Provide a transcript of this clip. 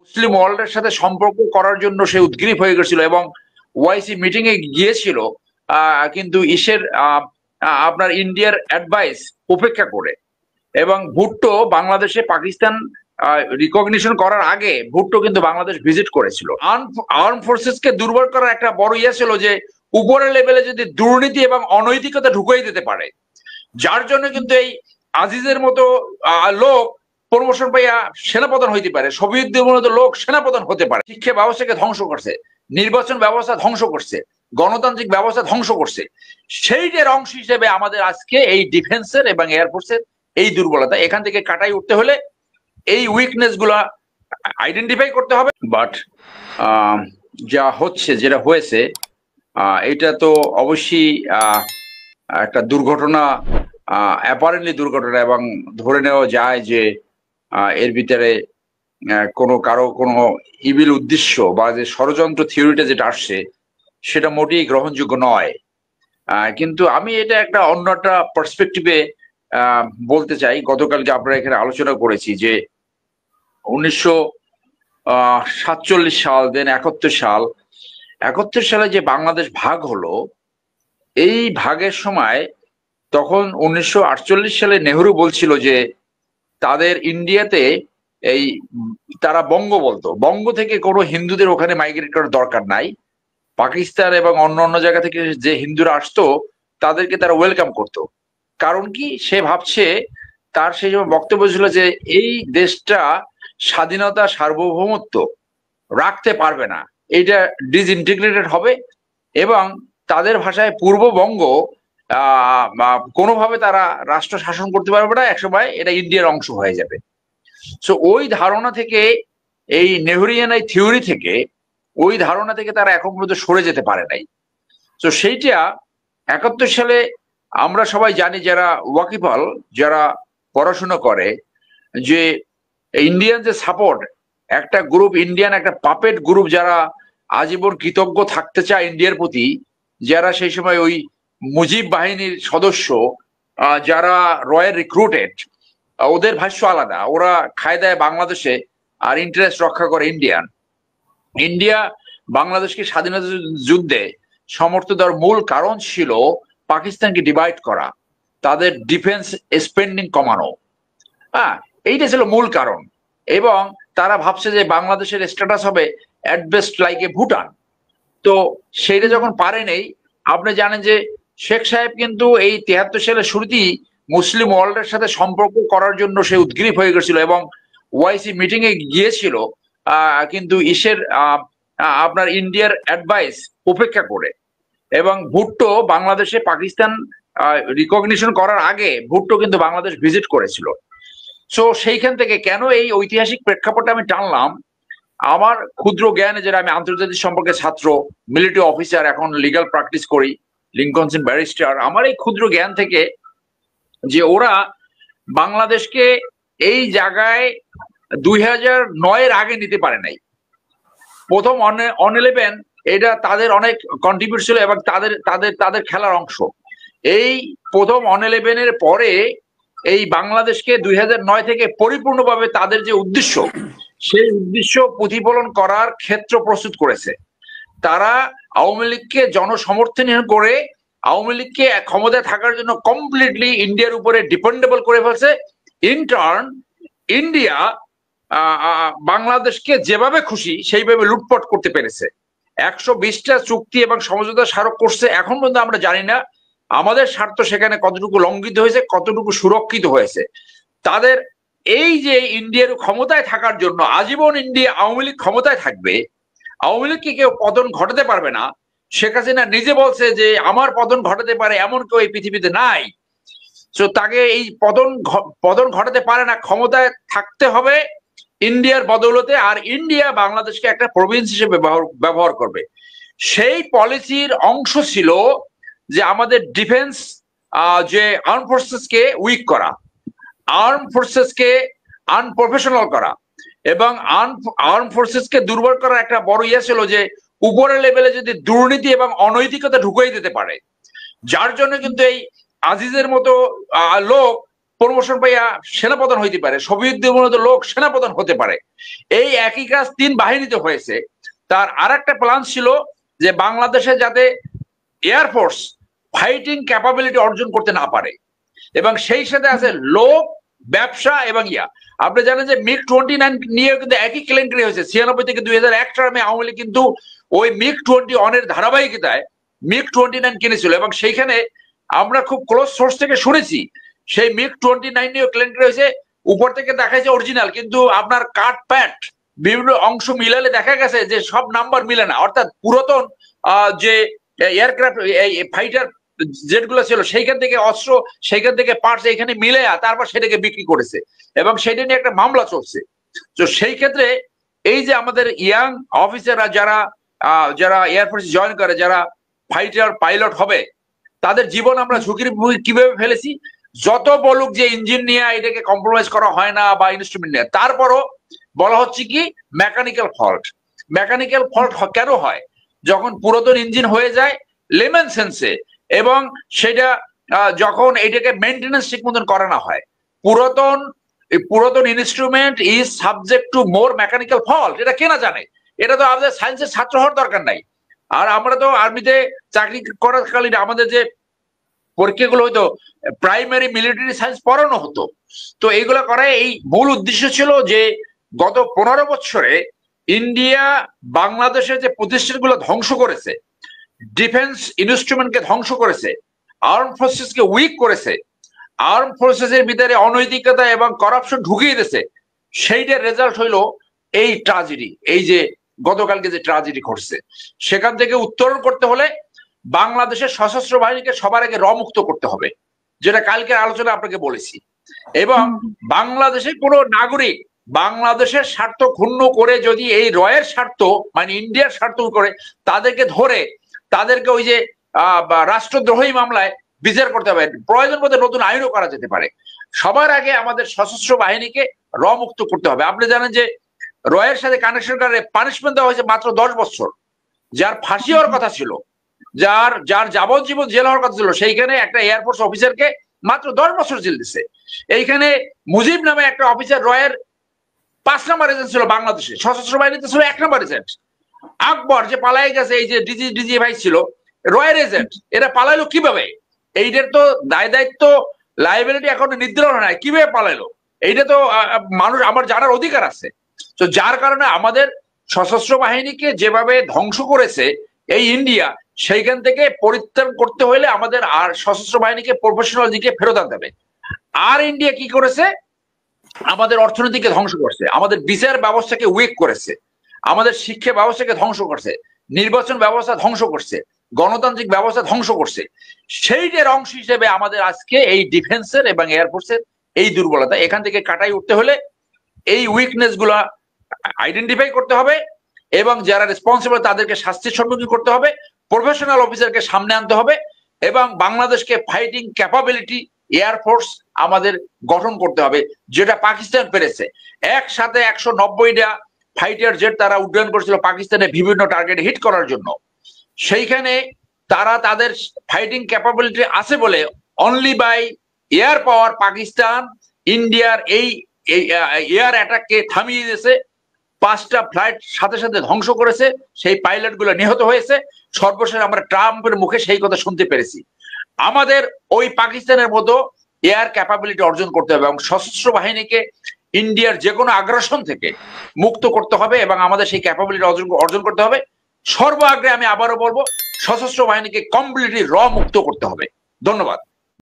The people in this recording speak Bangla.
মুসলিম ওয়ার্ল্ডের সাথে সম্পর্ক করার জন্য সে উদ্গ্রীব হয়ে গেছিল এবং ওআইসি মিটিং এ গিয়েছিল, কিন্তু আপনার ইন্ডিয়ার অ্যাডভাইস উপেক্ষা করে। এবং ভুট্টো বাংলাদেশে পাকিস্তান রিকগনিশন করার আগে ভুট্টো কিন্তু বাংলাদেশ ভিজিট করেছিল। আর্ম ফোর্সেস কে দুর্বল করার একটা বড় ইয়ে ছিল যে উপরের লেভেলে যদি দুর্নীতি এবং অনৈতিকতা ঢুকিয়ে দিতে পারে, যার জন্য কিন্তু এই আজিজের মতো লোক প্রমোশন পাইয়া সেনাপ্রধান হইতে পারে, শফিউদ্দিনের মতো লোক সেনাপ্রধান হতে পারে। শিক্ষা ব্যবস্থাকে ধ্বংস করছে, নির্বাচন ব্যবস্থা ধ্বংস করছে, গণতান্ত্রিক ব্যবস্থা ধ্বংস করছে। সেইটার অংশ হিসেবে আমাদের আজকে এই ডিফেন্সের এবং এয়ারফোর্সের এই দুর্বলতা, এখান থেকে কাটাই উঠতে হলে এই উইকনেস গুলা আইডেন্টিফাই করতে হবে। বাট যা হচ্ছে, যেটা হয়েছে, এটা তো অবশ্যই একটা দুর্ঘটনা, অ্যাপারেন্টলি দুর্ঘটনা, এবং ধরে নেওয়া যায় যে এর ভিতরে কারো কোনো ইভিল উদ্দেশ্য বা যে ষড়যন্ত্র থিওরিটা যেটা আসছে সেটা মোটেই গ্রহণযোগ্য নয়। কিন্তু আমি এটা একটা অন্য একটা পার্সপেক্টিভে বলতে চাই। গতকালকে আপনারা এখানে আলোচনা করেছি যে 1947 সাল, দেন 71 সালে যে বাংলাদেশ ভাগ হলো, এই ভাগের সময় তখন 1948 সালে নেহরু বলছিল যে তাদের ইন্ডিয়াতে তারা বঙ্গ বলতো, বঙ্গ থেকে কোনো হিন্দুদের ওখানে মাইগ্রেট করার দরকার নাই। পাকিস্তান এবং অন্য অন্য জায়গা থেকে যে হিন্দুরা আসতো তাদেরকে তারা ওয়েলকাম করতো। কারণ কি, সে ভাবছে, তার সেই সময় বক্তব্য ছিল যে এই দেশটা স্বাধীনতা সার্বভৌমত্ব রাখতে পারবে না, এটা ডিসইন্টিগ্রেটেড হবে এবং তাদের ভাষায় পূর্ববঙ্গ কোনোভাবে তারা রাষ্ট্র শাসন করতে পারবে না, একসময় এটা ইন্ডিয়ার অংশ হয়ে যাবে। সো ওই ধারণা থেকে, এই নেহরিয়ান এই থিওরি থেকে, ওই ধারণা থেকে তারা এখন পর্যন্ত সরে যেতে পারে নাই। তো সেইটা 71 সালে আমরা সবাই জানি, যারা ওয়াকিবহাল, যারা পড়াশোনা করে, যে ইন্ডিয়ান যে সাপোর্ট, একটা গ্রুপ, ইন্ডিয়ান একটা পাপেট গ্রুপ, যারা আজীবন কৃতজ্ঞ থাকতে চায় ইন্ডিয়ার প্রতি, যারা সেই সময় ওই মুজিব বাহিনীর সদস্য, যারা রয়্যাল রিক্রুটেড, ওদের ভাষ্য আলাদা, ওরা খায় দেয় বাংলাদেশে আর ইন্টারেস্ট রক্ষা করে ইন্ডিয়া বাংলাদেশকে স্বাধীনতা যুদ্ধে সমর্থন দেওয়ার মূল কারণ ছিল পাকিস্তানকে ডিভাইড করা, তাদের ডিফেন্স স্পেন্ডিং কমানো। এইটা ছিল মূল কারণ। এবং তারা ভাবছে যে বাংলাদেশের স্ট্যাটাস হবে at best like a Bhutan. তো সেইটা যখন পারে নেই, আপনি জানেন যে শেখ সাহেব কিন্তু এই 73 সালের শুরুতেই মুসলিম ওয়ার্ল্ডের সাথে সম্পর্ক করার জন্য সে উদ্গ্রীব হয়ে গেছিল এবং ওআইসি মিটিং এ গিয়েছিল, কিন্তু আপনার ইন্ডিয়ার অ্যাডভাইস উপেক্ষা করে। এবং ভুট্টো বাংলাদেশে পাকিস্তান রিকগনিশন করার আগে ভুট্টো কিন্তু বাংলাদেশ ভিজিট করেছিল। সো সেইখান থেকে কেন এই ঐতিহাসিক প্রেক্ষাপটে আমি টানলাম, আমার ক্ষুদ্র জ্ঞানে, যেটা আমি আন্তর্জাতিক সম্পর্কের ছাত্র, মিলিটারি অফিসার, এখন লিগ্যাল প্র্যাকটিস করি, লিঙ্কনসিন ব্যারিস্টার, আমার এই ক্ষুদ্র জ্ঞান থেকে, যে ওরা বাংলাদেশকে এই জায়গায় 2009-এর আগে নিতে পারে নাই। প্রথম অন 11 এটা তাদের অনেক কন্ট্রিবিউট ছিল এবং তাদের তাদের তাদের খেলার অংশ। এই প্রথম অন 11-এর পরে এই বাংলাদেশকে 2009 থেকে পরিপূর্ণভাবে তাদের যে উদ্দেশ্য, সেই উদ্দেশ্য প্রতিফলন করার ক্ষেত্র প্রস্তুত করেছে। তারা আওয়ামী লীগকে জনসমর্থনহীন করে আওয়ামী লীগকে ক্ষমতায় থাকার জন্য কমপ্লিটলি ইন্ডিয়ার উপরে ডিপেন্ডেবল করে ফেলছে। ইন টার্ন ইন্ডিয়া বাংলাদেশকে যেভাবে খুশি সেইভাবে লুটপাট করতে পেরেছে। 120টা চুক্তি এবং সমঝোতা স্মারক করছে। এখন পর্যন্ত আমরা জানি না আমাদের স্বার্থ সেখানে কতটুকু লঙ্ঘিত হয়েছে, কতটুকু সুরক্ষিত হয়েছে। তাদের এই যে ইন্ডিয়ার ক্ষমতায় থাকার জন্য আজীবন ইন্ডিয়া আওয়ামী লীগ ক্ষমতায় থাকবে, আওয়ামী লীগকে কেউ পতন ঘটাতে পারবে না। শেখ হাসিনা নিজে বলছে যে আমার পতন ঘটাতে পারে এমন কেউ এই পৃথিবীতে নাই। তো তাকে এই পতন ঘটাতে পারে না, ক্ষমতায় থাকতে হবে ইন্ডিয়ার বদৌলতে, আর ইন্ডিয়া বাংলাদেশকে একটা প্রভিন্স হিসেবে ব্যবহার করবে। সেই পলিসির অংশ ছিল যে আমাদের ডিফেন্স, যে আর্ম ফোর্সেসকে উইক করা, আর্ম ফোর্সেসকে আনপ্রফেশনাল করা, এবং আর্ম ফোর্সেসকে দুর্বল করার একটা বড় ইয়ে ছিল যে উপরের লেভেলে যদি দুর্নীতি এবং অনৈতিকতা ঢুকিয়ে দিতে পারে, যার জন্য কিন্তু এই আজিজের মতো লোক প্রমোশন পাইয়া সেনাপ্রধান হইতে পারে, সোভিয়েত লোক সেনাপ্রধান হতে পারে। এই একই কাজ 3 বাহিনীতে হয়েছে। তার আর একটা প্ল্যান ছিল যে বাংলাদেশে যাতে এয়ারফোর্স ফাইটিং ক্যাপাবিলিটি অর্জন করতে না পারে, এবং সেই সাথে আছে লোক, ব্যবসা এবং আপনি জানেন যে MiG-29 নিয়ে কিন্তু একই কেলেঙ্কারি হয়েছে। 96 থেকে 2001 টার্মে আওয়ামী লীগ কিন্তু ওই MiG-21 এর ধারাবাহিকতায় MiG-29 কিনেছিল, এবং সেইখানে আমরা খুব ক্লোজ সোর্স থেকে শুনেছি সেই MiG-29 নিয়ে কেলেঙ্কারি হয়েছে। উপর থেকে দেখাচ্ছে অরিজিনাল, কিন্তু আপনার কাট প্যাট বিভিন্ন অংশ মিলালে দেখা গেছে যে সব নাম্বার মিলে না, অর্থাৎ পুরাতন যে এয়ারক্রাফট ফাইটার জেটগুলো ছিল সেইখান থেকে অস্ত্র, সেইখান থেকে পার্টস এখানে মিলে তারপর সেটাকে বিক্রি করেছে, এবং সেটা নিয়ে একটা মামলা চলছে। তো সেই ক্ষেত্রে এই যে আমাদের ইয়াং অফিসাররা যারা যারা এয়ারফোর্স জয়েন করে, যারা ফাইটার পাইলট হবে, তাদের জীবন আমরা ঝুঁকির কিভাবে ফেলেছি। যত বলুক যে ইঞ্জিন নিয়ে এটাকে কম্প্রোমাইজ করা হয় না বা ইনস্ট্রুমেন্ট নিয়ে, তারপরও বলা হচ্ছে কি মেকানিক্যাল ফল্ট। মেকানিক্যাল ফল্ট কেন হয়? যখন পুরাতন ইঞ্জিন হয়ে যায় লেমন সেন্সে, এবং সেটা যখন এটাকে মেনটেন্যান্স ঠিক মতন করা না হয়, পুরাতন instrument is subject to more mechanical fault. এটা কেনা জানে? এটা তো আমাদের সায়েন্সের ছাত্র হওয়ার দরকার নাই। আর আমরা তো আর্মিতে চাকরি করাকালীন আমাদের যে পরীক্ষাগুলো হইতো প্রাইমারি মিলিটারি সায়েন্স পড়ানো হতো। তো এইগুলো করায় এই মূল উদ্দেশ্য ছিল যে গত 15 বছরে ইন্ডিয়া বাংলাদেশের যে প্রতিষ্ঠানগুলো ধ্বংস করেছে, ডিফেন্স ইনস্ট্রুমেন্টকে ধ্বংস করেছে, আর্ম ফোর্সেসকে উইক করেছে, আর্ম ফোর্সেসের ভিতরে অনৈতিকতা এবং করাপশন ঢুকিয়ে দিয়েছে, সেইটার রেজাল্ট হইলো এই ট্রাজেডি, এই যে গতকালকে যে ট্রাজেডি ঘটছে। সেখান থেকে উত্তরণ করতে হলে বাংলাদেশের সশস্ত্র বাহিনীকে সবার আগে মুক্ত করতে হবে, যেটা কালকের আলোচনা আপনাকে বলেছি। এবং বাংলাদেশের কোনো নাগরিক বাংলাদেশের স্বার্থ ক্ষুণ্ণ করে যদি এই রয়ের স্বার্থ মানে ইন্ডিয়ার স্বার্থ করে তাদেরকে ধরে তাদেরকে ওই যে রাষ্ট্রদ্রোহী মামলায় বিচার করতে হবে, প্রয়োজন মধ্যে নতুন আইনও করা যেতে পারে। সবার আগে আমাদের সশস্ত্র বাহিনীকে মুক্ত করতে হবে। আপনি জানেন যে রয়ের সাথে কানেকশন করে পানিশমেন্ট দেওয়া হয়েছে মাত্র 10 বছর। যার ফাঁসি হওয়ার কথা ছিল, যার যাবজ্জীবন জেল হওয়ার কথা ছিল, সেইখানে একটা এয়ারফোর্স অফিসারকে মাত্র 10 বছর জেল দিছে। এইখানে মুজিব নামে একটা অফিসার রয়ের 5 নম্বর এজেন্ট ছিল, বাংলাদেশে সশস্ত্র বাহিনীতে ছিল 1 নম্বর এজেন্ট। আকবর যে পালাই গেছে, এই যে ডিজি ভাই ছিল রয়ের এজেন্ট, এরা পালাইলো কিভাবে? এইটার তো দায় দায়িত্ব লাইবিলিটি এখন নির্ধারণ হয়, কিভাবে পালাইলো এইটা তো মানুষ আমার জানার অধিকার আছে। তো যার কারণে আমাদের সশস্ত্র বাহিনীকে যেভাবে ধ্বংস করেছে এই ইন্ডিয়া, সেইখান থেকে পরিত্রাণ করতে হলে আমাদের আর সশস্ত্র বাহিনীকে প্রফেশনাল দিকে ফেরত আনতে হবে। আর ইন্ডিয়া কি করেছে? আমাদের অর্থনীতিকে ধ্বংস করছে, আমাদের বিচার ব্যবস্থাকে উইক করেছে, আমাদের শিক্ষা ব্যবস্থাকে ধ্বংস করছে, নির্বাচন ব্যবস্থা ধ্বংস করছে, গণতান্ত্রিক ব্যবস্থা ধ্বংস করছে। সেইটার অংশ হিসেবে আমাদের আজকে এই ডিফেন্সের এবং এয়ারফোর্সের এই দুর্বলতা। এখান থেকে কাটাই উঠতে হলে এই উইকনেস গুলা আইডেন্টিফাই করতে হবে, এবং যারা রেসপন্সিবল তাদেরকে শাস্তির সম্মুখীন করতে হবে, প্রফেশনাল অফিসারকে সামনে আনতে হবে, এবং বাংলাদেশকে ফাইটিং ক্যাপাবিলিটি এয়ারফোর্স আমাদের গঠন করতে হবে, যেটা পাকিস্তান পেরেছে। একসাথে 190টা ফাইটার জেট তারা উড্ডয়ন করেছিল পাকিস্তানের বিভিন্ন টার্গেট হিট করার জন্য। সেইখানে তারা তাদের ফাইটিং ক্যাপাবিলিটি আছে বলে only by air power Pakistan ইন্ডিয়ার এই এয়ার অ্যাটাককে থামিয়ে দিয়েছে। 5টা ফ্লাইট সাথে সাথে ধ্বংস করেছে, সেই পাইলট গুলো নিহত হয়েছে। সর্বশেষ আমরা ট্রাম্পের মুখে সেই কথা শুনতে পেরেছি। আমাদের ওই পাকিস্তানের মতো এয়ার ক্যাপাবিলিটি অর্জন করতে হবে, এবং সশস্ত্র বাহিনীকে ইন্ডিয়ার যে কোনো আগ্রাসন থেকে মুক্ত করতে হবে, এবং আমাদের সেই ক্যাপাবিলিটি অর্জন করতে হবে। সর্ব আগ্রে আমি আবারও বলবো, সশস্ত্র বাহিনীকে কমপ্লিটলি মুক্ত করতে হবে। ধন্যবাদ।